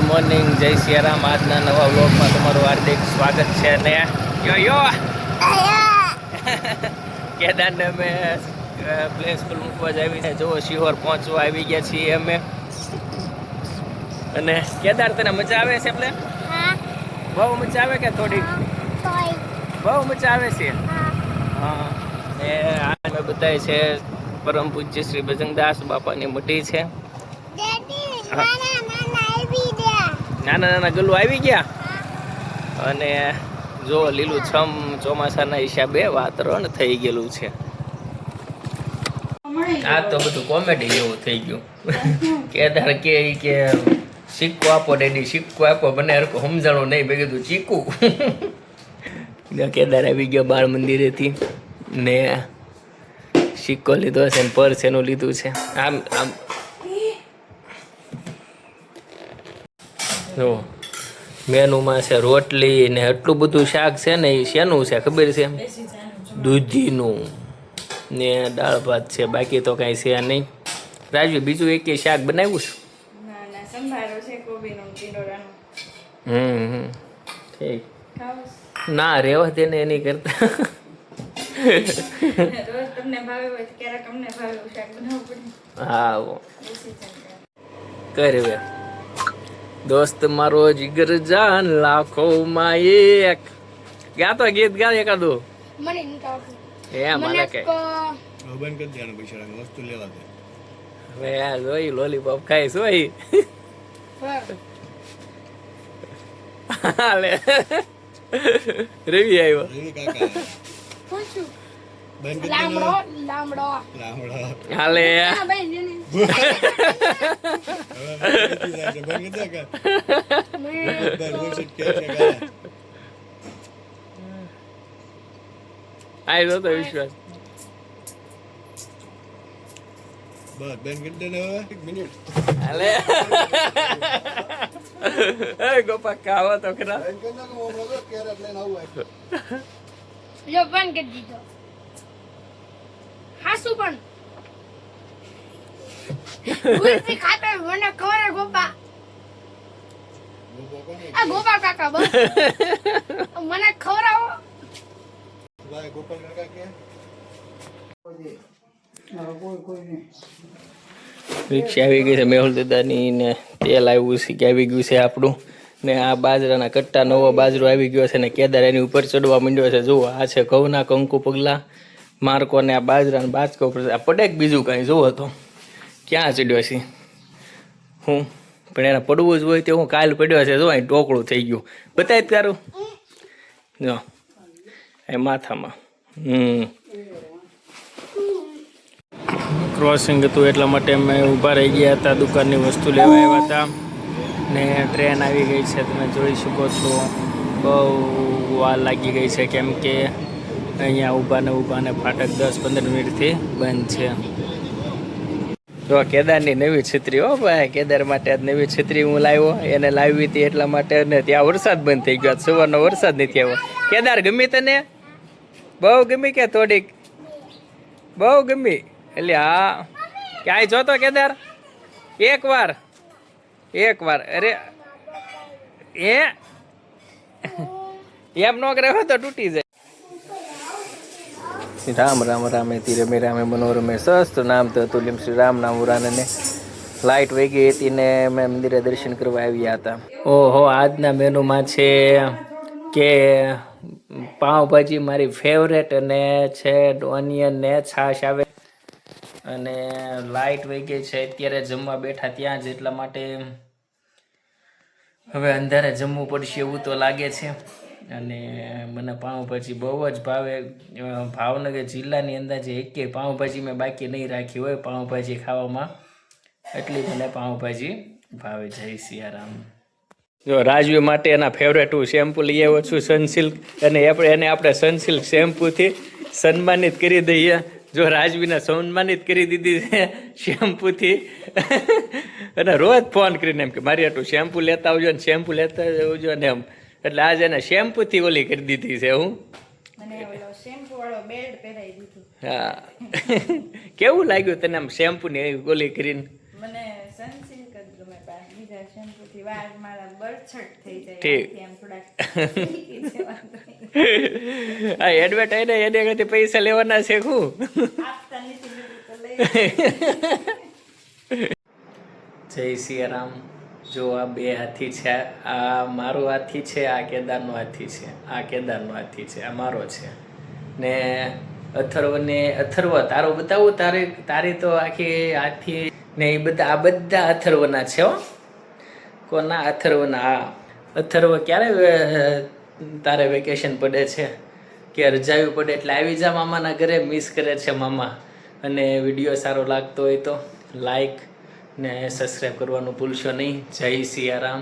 Morning, જય સિયારામ. આજના નવા વ્લોગમાં તમારું હાર્દિક સ્વાગત છે. ને યો કેદારને અમે પ્લે સ્કૂલ મૂકવા જ આવીને જુઓ શિહોર પહોંચવા આવી ગયા છીએ અમે. અને કેદાર, તને મજા આવે છે? એટલે બહુ મજા આવે કે થોડીક? બહુ મજા આવે છે. હા, ને આ બધાય છે પરમ પૂજ્ય શ્રી બજરંગદાસ બાપાની મોટી છે. નાના નાના ગલ્લુ આવી ગયા. અને જો લીલું છમ ચોમાસાના હિસાબે વાતાવરણ થઈ ગયેલું છે. આ તો બધું કોમેડી જેવું થઈ ગયું. કેદાર કે સિક્કો આપો ડેડી, સિક્કો આપો. મને હરકો સમજાણું નહીં, મેં કીધું ચીકુ. કેદાર આવી ગયો બાળ મંદિરેથી ને સિક્કો લીધો છે ને પર્સ એનું લીધું છે. આમ આમ જો મેનુમાં છે રોટલી ને એટલું બધું શાક છે ને. એ શેનું છે ખબર છે? દૂધીનું ને દાળ ભાત છે. બાકી તો કાંઈ છે નહીં. રાજુ, બીજું એક શાક બનાવ્યું છે? ઠીક. ના, રેવા દે ને એની કરતા. હા, કરે દોસ્ત મારો જીગર જાન લાખોમાં એક. ગાતો ગીત ગા એકાદું. મને મને કઈ બંધ કરી દેવાનું પૈસા વસ્તુ લેવા દે. હવે આ જોઈ લોલીપોપ ખાઈશ હોય. હાલે રવિ આવ્યો. રવિ કાકા લામડો લામડો લામડો હાલે. આઈ તો વિશ્વાસ. બસ બેન કરી દે હવે 1 મિનિટ. હાલે એ ગોપા ખાવા તો ખરા. બેન કરી નાખો હું લગો કેરેટ લઈને આવું. લ્યો બંધ કરી દીધો. હાસુ પણ ગુલફી ખાતા મને ખબર ગોપા. આ ગોપા કાકા બસ મને ખવરાવો. ભાઈ ગોપાલ કાકા કે રિક્ષા આવી ગઈ છે મેહુલ દાદાની ને તેલ આવ્યું છે કે આવી ગયું છે આપણું. ને આ બાજરાના કટ્ટા, નવો બાજરો આવી ગયો છે ને કેદાર એની ઉપર ચડવા માંડ્યો છે. જુઓ, આ છે ઘઉંના કંકુ પગલા માર્કો ને આ બાજરાના બાચકા ઉપર આ પડે બીજું કાંઈ જુઓ તો ક્યાં ચડ્યો છે હું. પણ એને પડવું જ હોય તો હું કાલ પડ્યો છે. જો અહીં ટોકળું થઈ ગયું. બતાવી તારું જો એ માથામાં. ક્રોસિંગ હતું એટલા માટે અમે ઊભા રહી ગયા હતા. દુકાનની વસ્તુ લેવા આવ્યા હતા ને ટ્રેન આવી ગઈ છે. તમે જોઈ શકો છો બહુ વાર લાગી ગઈ છે કેમ કે અહીંયા ઊભા ને ફાટક 10-15 મિનિટથી બંધ છે. જો કેદારની નવી છત્રી. હો ભાઈ, કેદાર માટે આજ નવી છત્રી હું લાવ્યો. એને લાવી હતી એટલા માટે ને ત્યાં વરસાદ બંધ થઈ ગયો. સવારનો વરસાદ નથી આવ્યો. કેદાર ગમી તને? બહુ ગમી કે થોડીક? બહુ ગમી. એટલે હા, ક્યાંય જોતો કેદાર? એક વાર. અરે એમ નો કરે તો તૂટી જાય. રામ રામ રામે તીરે મે રામે મનોરમે સસ્ત નામ તો તુલિમ શ્રી રામ નામ ઉરાને. લાઇટ વહી ગઈ હતી ને મેં મંદિરે દર્શન કરવા આવ્યા હતા. ઓહો, આજના મેનુમાં છે કે પાઉંભાજી મારી ફેવરેટ અને છે ઓનિયન ને છાશ આવે. અને લાઇટ વહી ગઈ છે અત્યારે જમવા બેઠા ત્યાં જ. એટલા માટે હવે અંધારે જમવું પડશે એવું તો લાગે છે. અને મને પાઉંભાજી બહુ જ ભાવે. ભાવનગર જિલ્લાની અંદાજે એકેય પાઉંભાજી મેં બાકી નહીં રાખી હોય પાઉંભાજી ખાવામાં. એટલી મને પાઉંભાજી ભાવે. જય સિયારામ. જો રાજવી માટે એના ફેવરેટ હું શેમ્પુ લઈ આવ્યો છું, સનસિલ્ક. અને એને આપણે સનસિલ્ક શેમ્પૂથી સન્માનિત કરી દઈએ. જો રાજવીને સન્માનિત કરી દીધી છે શેમ્પૂથી. અને રોજ ફોન કરીને એમ કે મારી આટલું શેમ્પુ લેતા આવજો ને શેમ્પુ લેતા આવજો ને એમ. એટલે આજે એને શેમ્પૂથી ઓલી કરી દીધી છે હું. હા, કેવું લાગ્યું તને આમ શેમ્પૂની ગોલી કરીને? મને સનસિલ્ક જ ગમે, બીજા શેમ્પુ પછી વાર મારા બરછટ થઈ જાય ઠીક. આથી આમ થોડાક ઠીકી છે, વાંધો નહીં. આ એડવર્ટાઈઝ ને એને કદી પૈસા લેવાના છે શું આપતા નથી બીજું તો લઈ જય સિયારામ. જો આ બે હાથી છે, આ મારો હાથી છે, આ કેદારનો હાથી છે, આ કેદારનો હાથી છે, આ મારો છે. ને અથર્વ તારો બતાવું, તારી તો આખી હાથી ને એ બધા આ બધા અથર્વના છે હો. કોના? અથર્વના. આ અથર્વ ક્યારે તારે વેકેશન પડે છે કે રજાવી પડે એટલે આવી જા મામાના ઘરે. મિસ કરે છે મામા. અને વિડીયો સારો લાગતો હોય તો લાઈક ને સબસ્ક્રાઈબ કરવાનું ભૂલશો નહીં. જય સિયારામ.